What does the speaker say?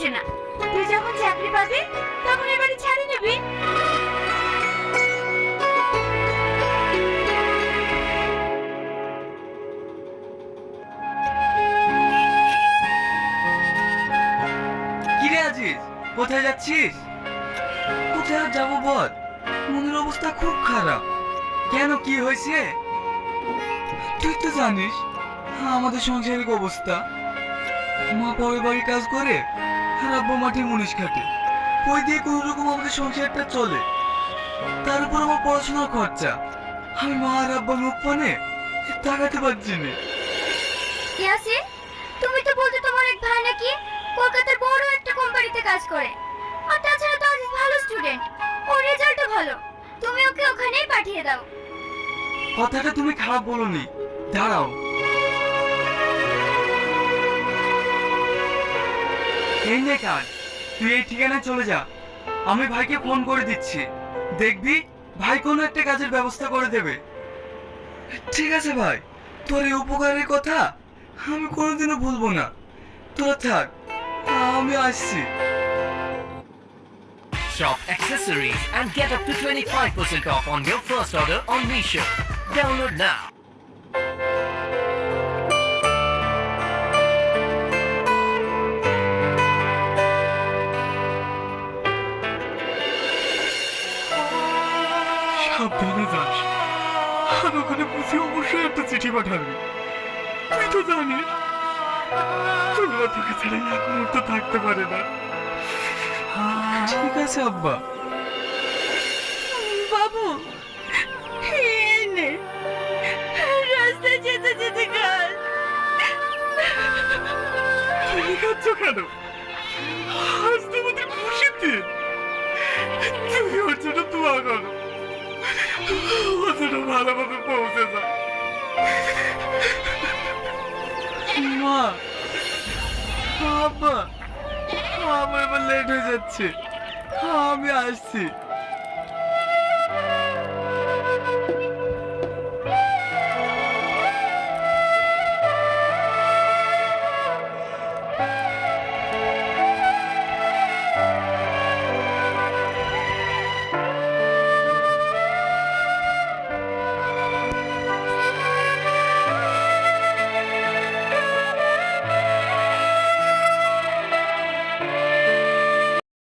হচ্ছে না। তুই যখন চাকরি পাবি তখন এ বাড়ি ছাড়ি নিবি। কিরে আজিজ, কোথায় যাচ্ছিস? কোথায় আর যাবো বল, মনের অবস্থা খুব খারাপ। কেন, কি হয়েছে? তুই তো জানিস আমাদের সাংসারিক অবস্থা। মা পরের বাড়ি কাজ করে আর আব্বু মাঠে মুনিশ খাটে, ওই দিয়ে কোনো রকম আমাদের সংসারটা চলে। তার উপর আমার পড়াশোনার খরচা, আমি মা আর আব্বার মুখ পানে তাকাতে পারছি না। ইয়াসিন, তুমি তো বলতে তোমার এক ভাই নাকি কলকাতার বড় একটা কোম্পানিতে কাজ করে। আর তাছাড়া তো আজিজ ভালো স্টুডেন্ট, ওর রেজাল্টও ভালো। তুমি ওকে ওখানেই পাঠিয়ে দাও। কথাটা তুমি খারাপ বলোনি, দাঁড়াও। এই নে কাজ, তুই এই ঠিকানায় চলে যা। আমি ভাইকে ফোন করে দিচ্ছি, দেখবি ভাই কোনো একটা কাজের ব্যবস্থা করে দেবে। ঠিক আছে ভাই, তোর এই উপকারের কথা আমি কোনোদিনও ভুলবো না। তোরা থাক, আমি আসছি। Shop accessories and get up to 25% off on your first order on Meesho. Download now. সাবধানে যাস, আর ওখানে বুঝে অবশ্যই একটা চিঠি পাঠাবি। তুই তো জানিস তোমরা তোকে ছাড়া এক মুহূর্ত থাকতে পারে না। ঠিক আছে আব্বা। বাবু, এই নে, রাস্তায় যেতে যেতে কাজ। তুমি খাচ্ছ কেন? আজ তো আমাদের খুশির দিন। তুমি ওর জন্য দোয়া করো, ও যেন ভালোভাবে পৌঁছে যায়। মা, আব্বা, আমার এবার লেট হয়ে যাচ্ছে, আমি আসছি।